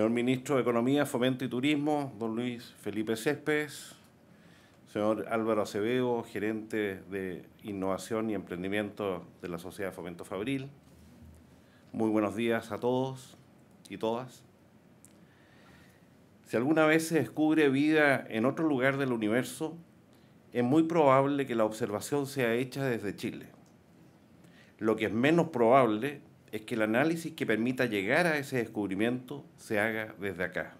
Señor Ministro de Economía, Fomento y Turismo, don Luis Felipe Céspedes, señor Álvaro Acevedo, gerente de Innovación y Emprendimiento de la Sociedad de Fomento Fabril. Muy buenos días a todos y todas. Si alguna vez se descubre vida en otro lugar del universo, es muy probable que la observación sea hecha desde Chile. Lo que es menos probable es que el análisis que permita llegar a ese descubrimiento se haga desde acá.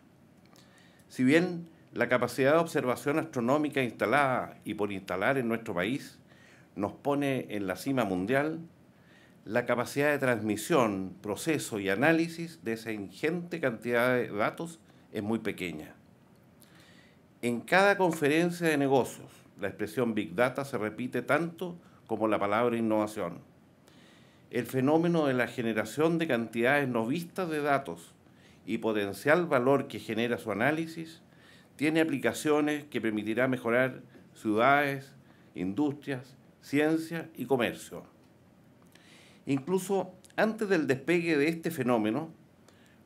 Si bien la capacidad de observación astronómica instalada y por instalar en nuestro país nos pone en la cima mundial, la capacidad de transmisión, proceso y análisis de esa ingente cantidad de datos es muy pequeña. En cada conferencia de negocios, la expresión Big Data se repite tanto como la palabra innovación. El fenómeno de la generación de cantidades no vistas de datos y potencial valor que genera su análisis tiene aplicaciones que permitirá mejorar ciudades, industrias, ciencia y comercio. Incluso antes del despegue de este fenómeno,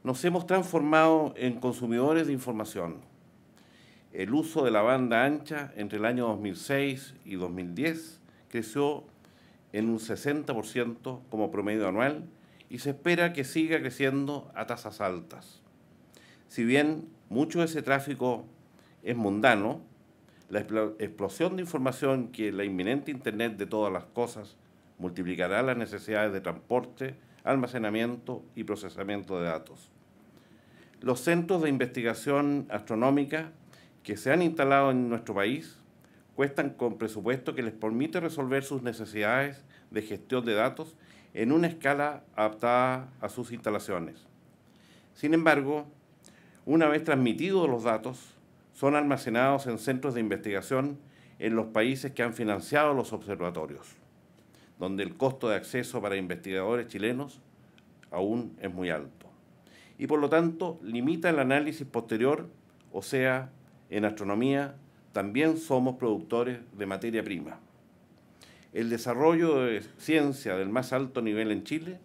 nos hemos transformado en consumidores de información. El uso de la banda ancha entre el año 2006 y 2010 creció en un 60% como promedio anual y se espera que siga creciendo a tasas altas. Si bien mucho de ese tráfico es mundano, la explosión de información que la inminente Internet de todas las cosas multiplicará las necesidades de transporte, almacenamiento y procesamiento de datos. Los centros de investigación astronómica que se han instalado en nuestro país cuentan con presupuesto que les permite resolver sus necesidades de gestión de datos en una escala adaptada a sus instalaciones. Sin embargo, una vez transmitidos los datos, son almacenados en centros de investigación en los países que han financiado los observatorios, donde el costo de acceso para investigadores chilenos aún es muy alto. Y por lo tanto, limita el análisis posterior, o sea, en astronomía, también somos productores de materia prima. El desarrollo de ciencia del más alto nivel en Chile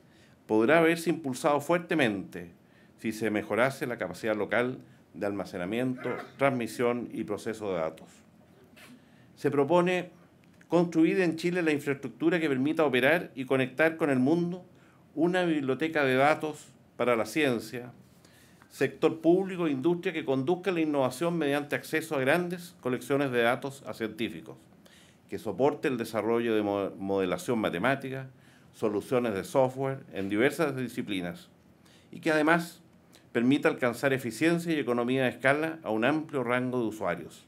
podrá verse impulsado fuertemente si se mejorase la capacidad local de almacenamiento, transmisión y proceso de datos. Se propone construir en Chile la infraestructura que permita operar y conectar con el mundo una biblioteca de datos para la ciencia, sector público e industria que conduzca la innovación mediante acceso a grandes colecciones de datos a científicos, que soporte el desarrollo de modelación matemática, soluciones de software en diversas disciplinas y que además permita alcanzar eficiencia y economía de escala a un amplio rango de usuarios.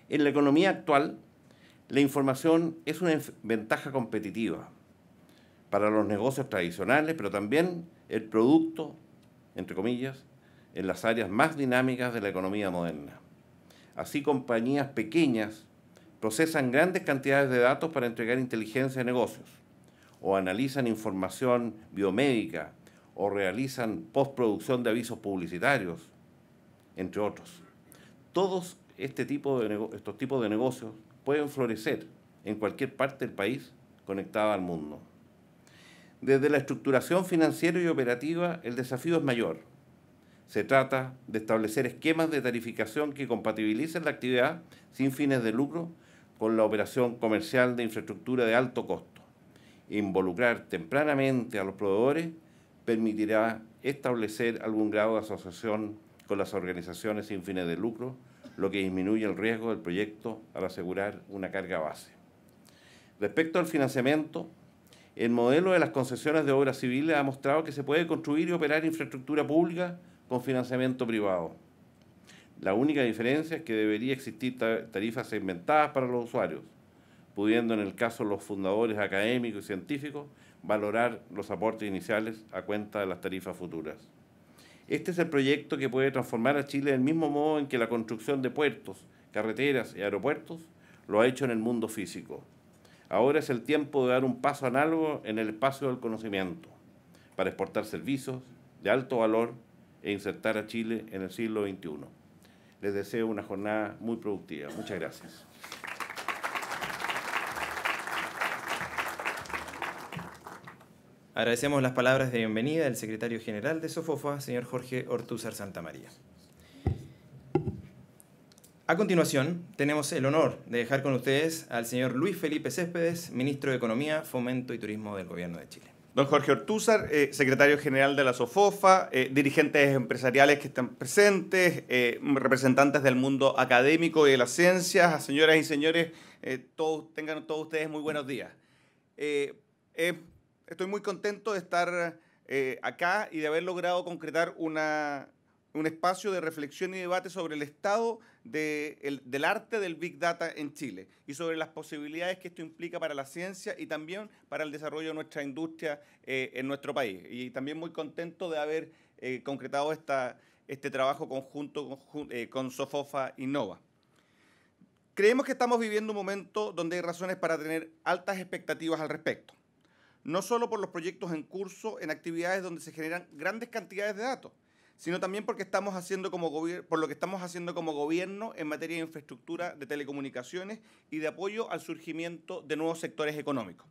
En la economía actual, la información es una ventaja competitiva para los negocios tradicionales, pero también el producto, entre comillas, en las áreas más dinámicas de la economía moderna. Así, compañías pequeñas procesan grandes cantidades de datos para entregar inteligencia a negocios, o analizan información biomédica, o realizan postproducción de avisos publicitarios, entre otros. Todos estos tipos de negocios pueden florecer en cualquier parte del país conectada al mundo. Desde la estructuración financiera y operativa, el desafío es mayor. Se trata de establecer esquemas de tarificación que compatibilicen la actividad sin fines de lucro con la operación comercial de infraestructura de alto costo. Involucrar tempranamente a los proveedores permitirá establecer algún grado de asociación con las organizaciones sin fines de lucro, lo que disminuye el riesgo del proyecto al asegurar una carga base. Respecto al financiamiento, el modelo de las concesiones de obras civiles ha mostrado que se puede construir y operar infraestructura pública con financiamiento privado. La única diferencia es que debería existir tarifas segmentadas para los usuarios, pudiendo en el caso de los fundadores académicos y científicos valorar los aportes iniciales a cuenta de las tarifas futuras. Este es el proyecto que puede transformar a Chile del mismo modo en que la construcción de puertos, carreteras y aeropuertos lo ha hecho en el mundo físico. Ahora es el tiempo de dar un paso análogo en el espacio del conocimiento para exportar servicios de alto valor e insertar a Chile en el siglo XXI. Les deseo una jornada muy productiva. Muchas gracias. Agradecemos las palabras de bienvenida del secretario general de SOFOFA, señor Jorge Ortúzar Santamaría. A continuación, tenemos el honor de dejar con ustedes al señor Luis Felipe Céspedes, ministro de Economía, Fomento y Turismo del Gobierno de Chile. Don Jorge Ortúzar, secretario general de la SOFOFA, dirigentes empresariales que están presentes, representantes del mundo académico y de las ciencias, señoras y señores, tengan todos ustedes muy buenos días. Estoy muy contento de estar acá y de haber logrado concretar un espacio de reflexión y debate sobre el estado del arte del Big Data en Chile y sobre las posibilidades que esto implica para la ciencia y también para el desarrollo de nuestra industria en nuestro país. Y también muy contento de haber concretado este trabajo conjunto con SOFOFA Innova. Creemos que estamos viviendo un momento donde hay razones para tener altas expectativas al respecto. No solo por los proyectos en curso en actividades donde se generan grandes cantidades de datos, sino también porque por lo que estamos haciendo como gobierno en materia de infraestructura de telecomunicaciones y de apoyo al surgimiento de nuevos sectores económicos.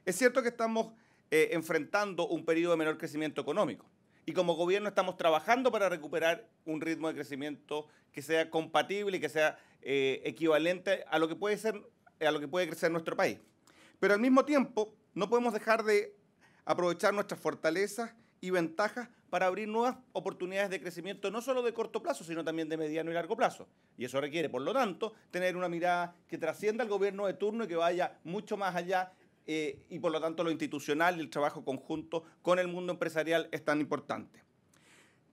Es cierto que estamos enfrentando un periodo de menor crecimiento económico y como gobierno estamos trabajando para recuperar un ritmo de crecimiento que sea compatible y que sea equivalente a lo que puede crecer nuestro país. Pero al mismo tiempo no podemos dejar de aprovechar nuestras fortalezas y ventajas para abrir nuevas oportunidades de crecimiento, no solo de corto plazo, sino también de mediano y largo plazo. Y eso requiere, por lo tanto, tener una mirada que trascienda al gobierno de turno y que vaya mucho más allá y, por lo tanto, lo institucional y el trabajo conjunto con el mundo empresarial es tan importante.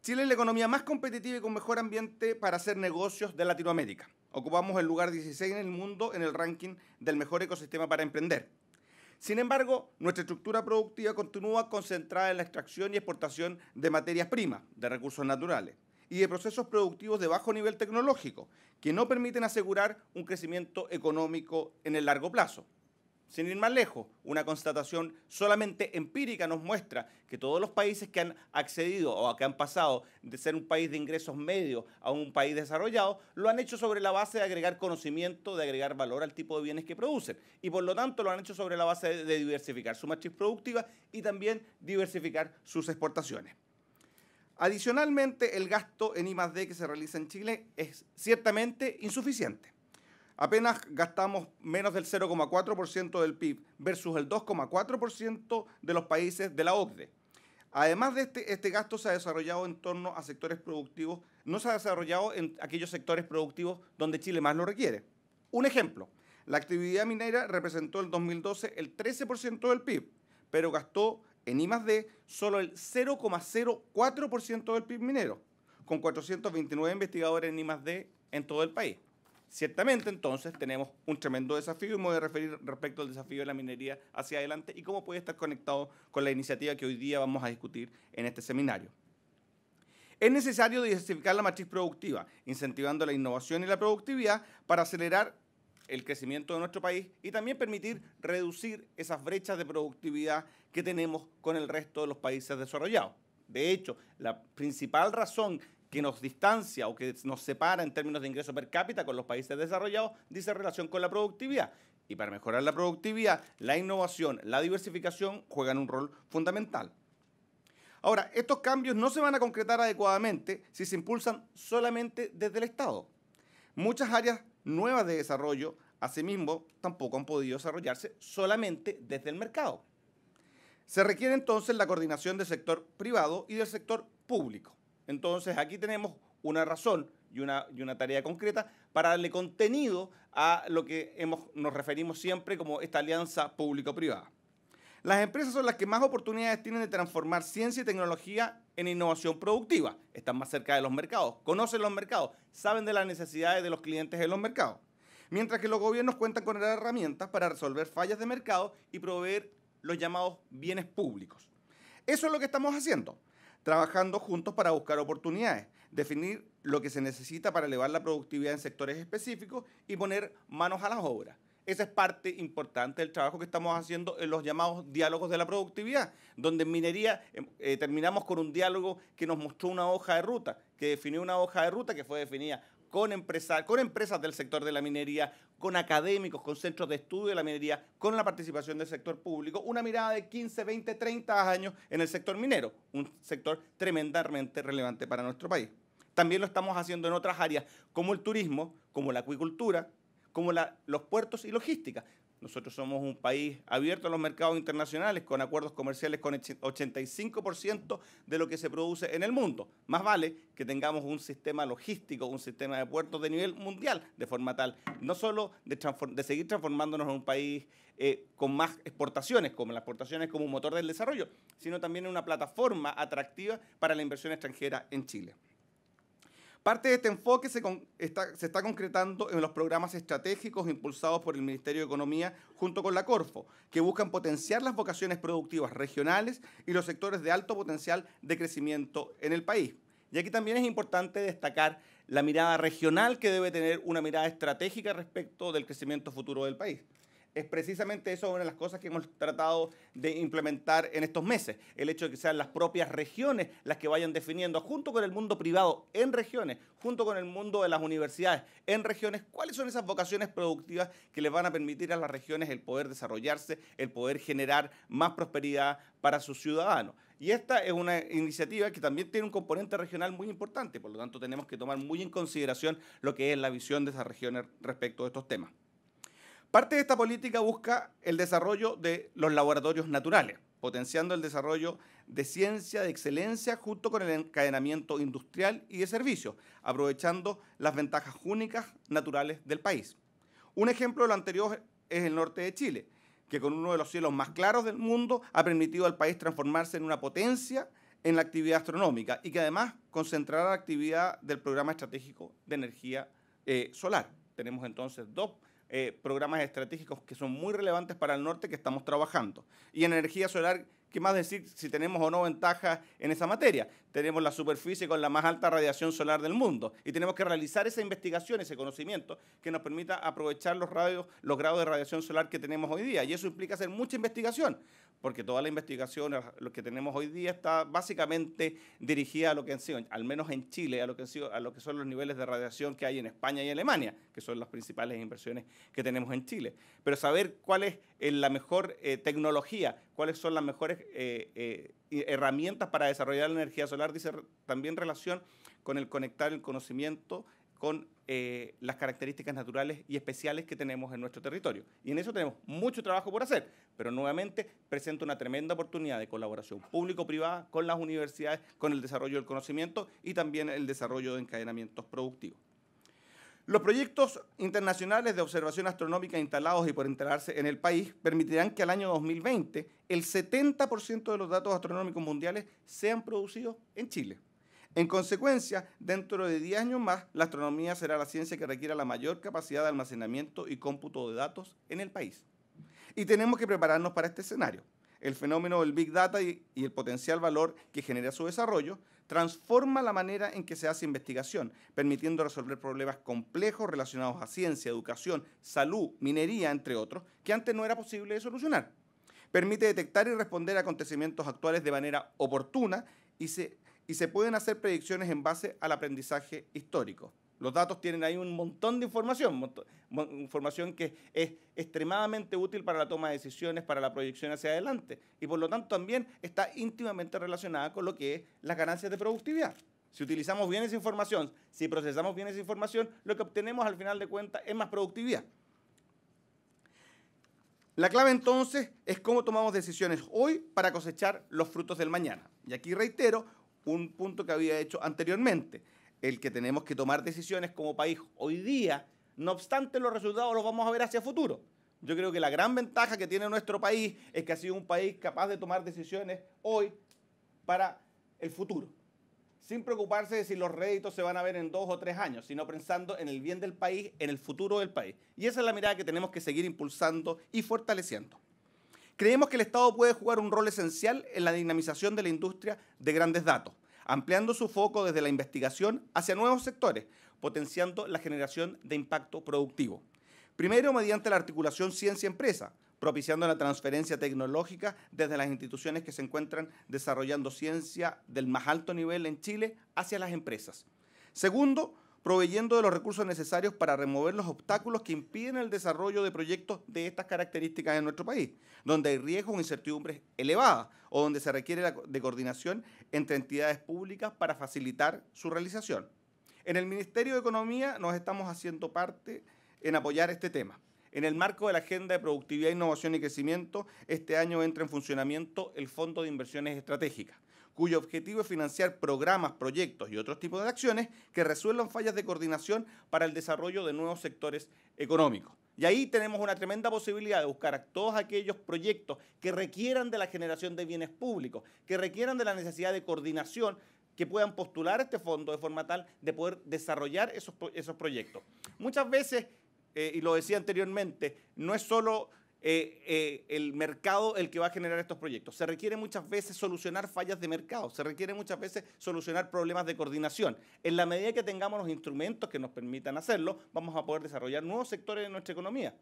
Chile es la economía más competitiva y con mejor ambiente para hacer negocios de Latinoamérica. Ocupamos el lugar 16 en el mundo en el ranking del mejor ecosistema para emprender. Sin embargo, nuestra estructura productiva continúa concentrada en la extracción y exportación de materias primas, de recursos naturales y de procesos productivos de bajo nivel tecnológico, que no permiten asegurar un crecimiento económico en el largo plazo. Sin ir más lejos, una constatación solamente empírica nos muestra que todos los países que han accedido o que han pasado de ser un país de ingresos medios a un país desarrollado, lo han hecho sobre la base de agregar conocimiento, de agregar valor al tipo de bienes que producen. Y por lo tanto lo han hecho sobre la base de diversificar su matriz productiva y también diversificar sus exportaciones. Adicionalmente, el gasto en I+D que se realiza en Chile es ciertamente insuficiente. Apenas gastamos menos del 0,4% del PIB versus el 2,4% de los países de la OCDE. Además de este gasto se ha desarrollado en torno a sectores productivos, no se ha desarrollado en aquellos sectores productivos donde Chile más lo requiere. Un ejemplo, la actividad minera representó en el 2012 el 13% del PIB, pero gastó en I+D solo el 0,04% del PIB minero, con 429 investigadores en I+D en todo el país. Ciertamente, entonces, tenemos un tremendo desafío y me voy a referir respecto al desafío de la minería hacia adelante y cómo puede estar conectado con la iniciativa que hoy día vamos a discutir en este seminario. Es necesario diversificar la matriz productiva, incentivando la innovación y la productividad para acelerar el crecimiento de nuestro país y también permitir reducir esas brechas de productividad que tenemos con el resto de los países desarrollados. De hecho, la principal razón que nos distancia o que nos separa en términos de ingreso per cápita con los países desarrollados, dice relación con la productividad. Y para mejorar la productividad, la innovación, la diversificación juegan un rol fundamental. Ahora, estos cambios no se van a concretar adecuadamente si se impulsan solamente desde el Estado. Muchas áreas nuevas de desarrollo, asimismo, tampoco han podido desarrollarse solamente desde el mercado. Se requiere entonces la coordinación del sector privado y del sector público. Entonces, aquí tenemos una razón y una tarea concreta para darle contenido a lo que nos referimos siempre como esta alianza público-privada. Las empresas son las que más oportunidades tienen de transformar ciencia y tecnología en innovación productiva. Están más cerca de los mercados, conocen los mercados, saben de las necesidades de los clientes en los mercados. Mientras que los gobiernos cuentan con herramientas para resolver fallas de mercado y proveer los llamados bienes públicos. Eso es lo que estamos haciendo, trabajando juntos para buscar oportunidades, definir lo que se necesita para elevar la productividad en sectores específicos y poner manos a las obras. Esa es parte importante del trabajo que estamos haciendo en los llamados diálogos de la productividad, donde en minería terminamos con un diálogo que nos mostró una hoja de ruta, que definió una hoja de ruta que fue definida con empresas del sector de la minería, con académicos, con centros de estudio de la minería, con la participación del sector público, una mirada de 15, 20, 30 años en el sector minero, un sector tremendamente relevante para nuestro país. También lo estamos haciendo en otras áreas, como el turismo, como la acuicultura, como los puertos y logística. Nosotros somos un país abierto a los mercados internacionales, con acuerdos comerciales con 85% de lo que se produce en el mundo. Más vale que tengamos un sistema logístico, un sistema de puertos de nivel mundial, de forma tal, no solo de seguir transformándonos en un país con más exportaciones, como las exportaciones como un motor del desarrollo, sino también en una plataforma atractiva para la inversión extranjera en Chile. Parte de este enfoque se está concretando en los programas estratégicos impulsados por el Ministerio de Economía junto con la Corfo, que buscan potenciar las vocaciones productivas regionales y los sectores de alto potencial de crecimiento en el país. Y aquí también es importante destacar la mirada regional que debe tener una mirada estratégica respecto del crecimiento futuro del país. Es precisamente eso una de las cosas que hemos tratado de implementar en estos meses. El hecho de que sean las propias regiones las que vayan definiendo, junto con el mundo privado en regiones, junto con el mundo de las universidades en regiones, cuáles son esas vocaciones productivas que les van a permitir a las regiones el poder desarrollarse, el poder generar más prosperidad para sus ciudadanos. Y esta es una iniciativa que también tiene un componente regional muy importante, por lo tanto tenemos que tomar muy en consideración lo que es la visión de esas regiones respecto de estos temas. Parte de esta política busca el desarrollo de los laboratorios naturales, potenciando el desarrollo de ciencia de excelencia junto con el encadenamiento industrial y de servicios, aprovechando las ventajas únicas naturales del país. Un ejemplo de lo anterior es el norte de Chile, que con uno de los cielos más claros del mundo ha permitido al país transformarse en una potencia en la actividad astronómica y que además concentrará la actividad del programa estratégico de energía solar. Tenemos entonces dos programas estratégicos que son muy relevantes para el norte que estamos trabajando. Y en energía solar, ¿qué más decir si tenemos o no ventaja en esa materia? Tenemos la superficie con la más alta radiación solar del mundo y tenemos que realizar esa investigación, ese conocimiento que nos permita aprovechar los grados de radiación solar que tenemos hoy día. Y eso implica hacer mucha investigación, porque toda la investigación, lo que tenemos hoy día, está básicamente dirigida a lo que han sido, al menos en Chile, a lo que son los niveles de radiación que hay en España y Alemania, que son las principales inversiones que tenemos en Chile. Pero saber cuál es la mejor tecnología, cuáles son las mejores herramientas para desarrollar la energía solar, dice también relación con el conectar el conocimiento con las características naturales y especiales que tenemos en nuestro territorio. Y en eso tenemos mucho trabajo por hacer, pero nuevamente presenta una tremenda oportunidad de colaboración público-privada con las universidades, con el desarrollo del conocimiento y también el desarrollo de encadenamientos productivos. Los proyectos internacionales de observación astronómica instalados y por instalarse en el país permitirán que al año 2020 el 70% de los datos astronómicos mundiales sean producidos en Chile. En consecuencia, dentro de 10 años más, la astronomía será la ciencia que requiera la mayor capacidad de almacenamiento y cómputo de datos en el país. Y tenemos que prepararnos para este escenario. El fenómeno del Big Data y el potencial valor que genera su desarrollo transforma la manera en que se hace investigación, permitiendo resolver problemas complejos relacionados a ciencia, educación, salud, minería, entre otros, que antes no era posible de solucionar. Permite detectar y responder a acontecimientos actuales de manera oportuna y se pueden hacer predicciones en base al aprendizaje histórico. Los datos tienen ahí un montón de información que es extremadamente útil para la toma de decisiones, para la proyección hacia adelante, y por lo tanto también está íntimamente relacionada con lo que es las ganancias de productividad. Si utilizamos bien esa información, si procesamos bien esa información, lo que obtenemos al final de cuentas es más productividad. La clave entonces es cómo tomamos decisiones hoy para cosechar los frutos del mañana. Y aquí reitero un punto que había hecho anteriormente, el que tenemos que tomar decisiones como país hoy día, no obstante los resultados los vamos a ver hacia futuro. Yo creo que la gran ventaja que tiene nuestro país es que ha sido un país capaz de tomar decisiones hoy para el futuro, sin preocuparse de si los réditos se van a ver en 2 o 3 años, sino pensando en el bien del país, en el futuro del país. Y esa es la mirada que tenemos que seguir impulsando y fortaleciendo. Creemos que el Estado puede jugar un rol esencial en la dinamización de la industria de grandes datos, ampliando su foco desde la investigación hacia nuevos sectores, potenciando la generación de impacto productivo. Primero, mediante la articulación ciencia-empresa, propiciando la transferencia tecnológica desde las instituciones que se encuentran desarrollando ciencia del más alto nivel en Chile hacia las empresas. Segundo, proveyendo de los recursos necesarios para remover los obstáculos que impiden el desarrollo de proyectos de estas características en nuestro país, donde hay riesgos o incertidumbres elevadas o donde se requiere de coordinación entre entidades públicas para facilitar su realización. En el Ministerio de Economía nos estamos haciendo parte en apoyar este tema. En el marco de la Agenda de Productividad, Innovación y Crecimiento, este año entra en funcionamiento el Fondo de Inversiones Estratégicas, cuyo objetivo es financiar programas, proyectos y otros tipos de acciones que resuelvan fallas de coordinación para el desarrollo de nuevos sectores económicos. Y ahí tenemos una tremenda posibilidad de buscar a todos aquellos proyectos que requieran de la generación de bienes públicos, que requieran de la necesidad de coordinación, que puedan postular este fondo de forma tal de poder desarrollar esos proyectos. Muchas veces, y lo decía anteriormente, no es solo el mercado el que va a generar estos proyectos. Se requiere muchas veces solucionar fallas de mercado, se requiere muchas veces solucionar problemas de coordinación. En la medida que tengamos los instrumentos que nos permitan hacerlo, vamos a poder desarrollar nuevos sectores de nuestra economía.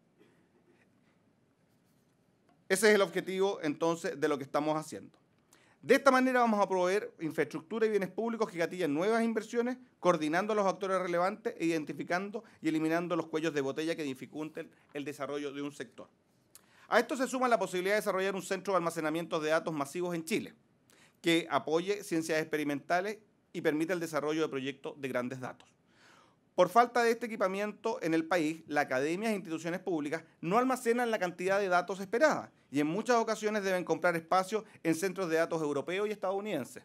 Ese es el objetivo, entonces, de lo que estamos haciendo. De esta manera vamos a proveer infraestructura y bienes públicos que gatillan nuevas inversiones, coordinando a los actores relevantes e identificando y eliminando los cuellos de botella que dificulten el desarrollo de un sector. A esto se suma la posibilidad de desarrollar un centro de almacenamiento de datos masivos en Chile, que apoye ciencias experimentales y permita el desarrollo de proyectos de grandes datos. Por falta de este equipamiento en el país, las academias e instituciones públicas no almacenan la cantidad de datos esperada y en muchas ocasiones deben comprar espacio en centros de datos europeos y estadounidenses.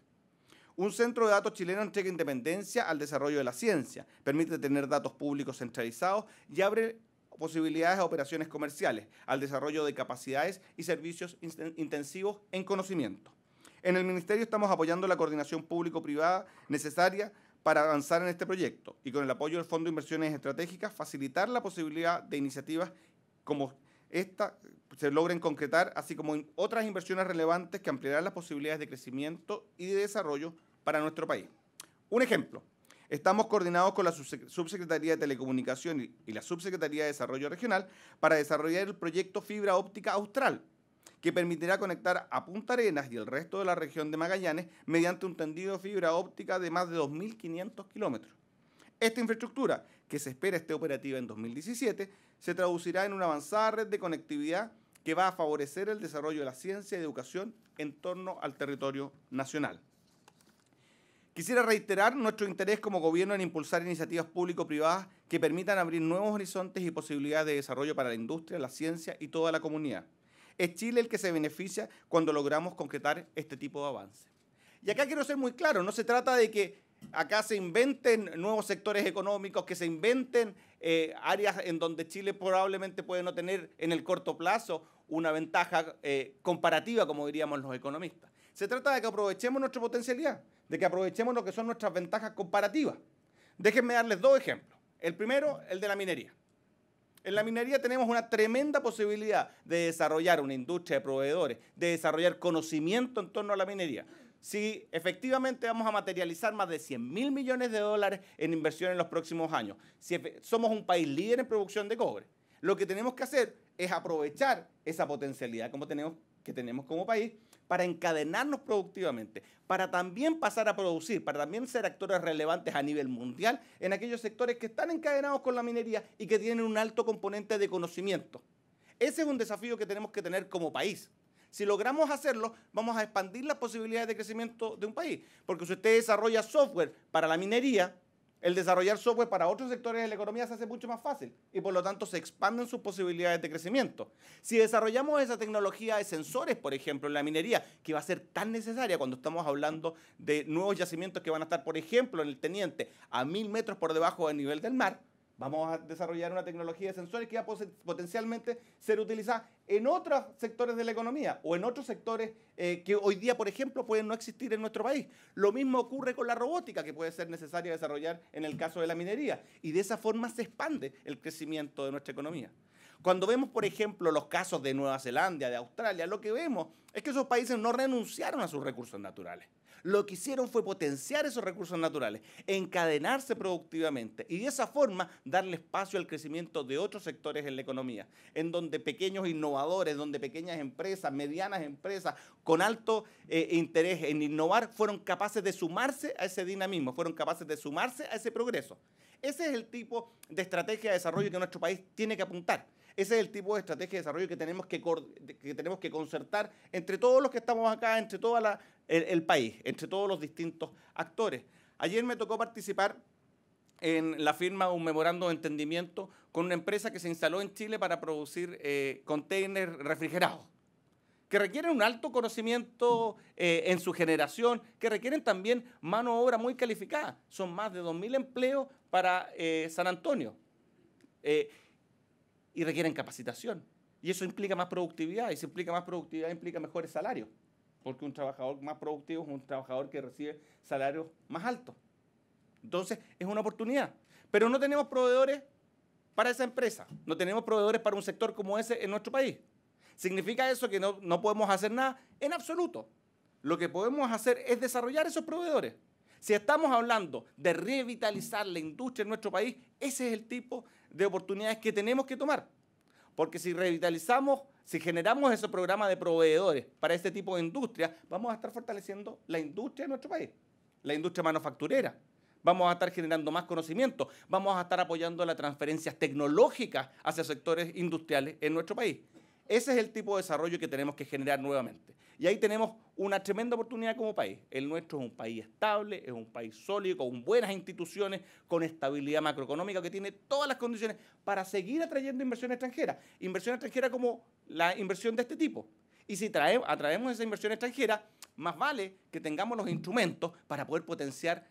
Un centro de datos chileno entrega independencia al desarrollo de la ciencia, permite tener datos públicos centralizados y abre posibilidades a operaciones comerciales, al desarrollo de capacidades y servicios intensivos en conocimiento. En el Ministerio estamos apoyando la coordinación público-privada necesaria para avanzar en este proyecto y con el apoyo del Fondo de Inversiones Estratégicas facilitar la posibilidad de iniciativas como esta se logren concretar, así como otras inversiones relevantes que ampliarán las posibilidades de crecimiento y de desarrollo para nuestro país. Un ejemplo. Estamos coordinados con la Subsecretaría de Telecomunicación y la Subsecretaría de Desarrollo Regional para desarrollar el proyecto Fibra Óptica Austral, que permitirá conectar a Punta Arenas y el resto de la región de Magallanes mediante un tendido de fibra óptica de más de 2.500 kilómetros. Esta infraestructura, que se espera esté operativa en 2017, se traducirá en una avanzada red de conectividad que va a favorecer el desarrollo de la ciencia y educación en torno al territorio nacional. Quisiera reiterar nuestro interés como gobierno en impulsar iniciativas público-privadas que permitan abrir nuevos horizontes y posibilidades de desarrollo para la industria, la ciencia y toda la comunidad. Es Chile el que se beneficia cuando logramos concretar este tipo de avances. Y acá quiero ser muy claro, no se trata de que acá se inventen nuevos sectores económicos, que se inventen áreas en donde Chile probablemente puede no tener en el corto plazo una ventaja comparativa, como diríamos los economistas. Se trata de que aprovechemos nuestra potencialidad, de que aprovechemos lo que son nuestras ventajas comparativas. Déjenme darles dos ejemplos. El primero, el de la minería. En la minería tenemos una tremenda posibilidad de desarrollar una industria de proveedores, de desarrollar conocimiento en torno a la minería. Si efectivamente vamos a materializar más de 100.000 millones de dólares en inversión en los próximos años, si somos un país líder en producción de cobre, lo que tenemos que hacer es aprovechar esa potencialidad que tenemos como país para encadenarnos productivamente, para también pasar a producir, para también ser actores relevantes a nivel mundial en aquellos sectores que están encadenados con la minería y que tienen un alto componente de conocimiento. Ese es un desafío que tenemos que tener como país. Si logramos hacerlo, vamos a expandir las posibilidades de crecimiento de un país, porque si usted desarrolla software para la minería, el desarrollar software para otros sectores de la economía se hace mucho más fácil y por lo tanto se expanden sus posibilidades de crecimiento. Si desarrollamos esa tecnología de sensores, por ejemplo, en la minería, que va a ser tan necesaria cuando estamos hablando de nuevos yacimientos que van a estar, por ejemplo, en el Teniente, a 1.000 metros por debajo del nivel del mar, vamos a desarrollar una tecnología de sensores que va a potencialmente ser utilizada en otros sectores de la economía o en otros sectores que hoy día, por ejemplo, pueden no existir en nuestro país. Lo mismo ocurre con la robótica, que puede ser necesaria desarrollar en el caso de la minería. Y de esa forma se expande el crecimiento de nuestra economía. Cuando vemos, por ejemplo, los casos de Nueva Zelanda, de Australia, lo que vemos es que esos países no renunciaron a sus recursos naturales. Lo que hicieron fue potenciar esos recursos naturales, encadenarse productivamente y de esa forma darle espacio al crecimiento de otros sectores en la economía, en donde pequeños innovadores, donde pequeñas empresas, medianas empresas con alto interés en innovar fueron capaces de sumarse a ese dinamismo, fueron capaces de sumarse a ese progreso. Ese es el tipo de estrategia de desarrollo que nuestro país tiene que apuntar. Ese es el tipo de estrategia de desarrollo que tenemos que concertar entre todos los que estamos acá, entre todo el país, entre todos los distintos actores. Ayer me tocó participar en la firma de un memorando de entendimiento con una empresa que se instaló en Chile para producir containers refrigerados, que requieren un alto conocimiento en su generación, que requieren también mano de obra muy calificada. Son más de 2.000 empleos para San Antonio. Y requieren capacitación. Y eso implica más productividad, y si implica más productividad implica mejores salarios, porque un trabajador más productivo es un trabajador que recibe salarios más altos. Entonces, es una oportunidad. Pero no tenemos proveedores para esa empresa, no tenemos proveedores para un sector como ese en nuestro país. ¿Significa eso que no podemos hacer nada? En absoluto. Lo que podemos hacer es desarrollar esos proveedores. Si estamos hablando de revitalizar la industria en nuestro país, ese es el tipo de oportunidades que tenemos que tomar. Porque si revitalizamos, si generamos ese programa de proveedores para este tipo de industria, vamos a estar fortaleciendo la industria de nuestro país, la industria manufacturera. Vamos a estar generando más conocimiento, vamos a estar apoyando las transferencias tecnológicas hacia sectores industriales en nuestro país. Ese es el tipo de desarrollo que tenemos que generar nuevamente. Y ahí tenemos una tremenda oportunidad como país. El nuestro es un país estable, es un país sólido, con buenas instituciones, con estabilidad macroeconómica, que tiene todas las condiciones para seguir atrayendo inversión extranjera. Inversión extranjera como la inversión de este tipo. Y si atraemos esa inversión extranjera, más vale que tengamos los instrumentos para poder potenciar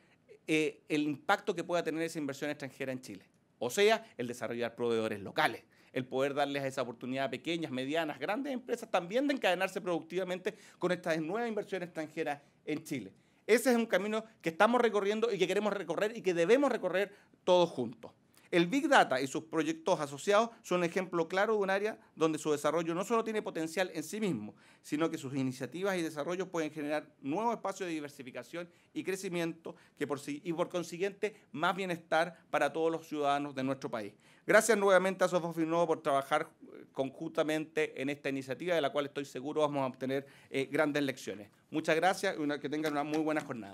el impacto que pueda tener esa inversión extranjera en Chile. O sea, el desarrollar proveedores locales, el poder darles esa oportunidad a pequeñas, medianas, grandes empresas también de encadenarse productivamente con esta nueva inversión extranjera en Chile. Ese es un camino que estamos recorriendo y que queremos recorrer y que debemos recorrer todos juntos. El Big Data y sus proyectos asociados son un ejemplo claro de un área donde su desarrollo no solo tiene potencial en sí mismo, sino que sus iniciativas y desarrollos pueden generar nuevos espacios de diversificación y crecimiento y por consiguiente más bienestar para todos los ciudadanos de nuestro país. Gracias nuevamente a Sofos Finnova por trabajar conjuntamente en esta iniciativa, de la cual estoy seguro vamos a obtener grandes lecciones. Muchas gracias y que tengan una muy buena jornada.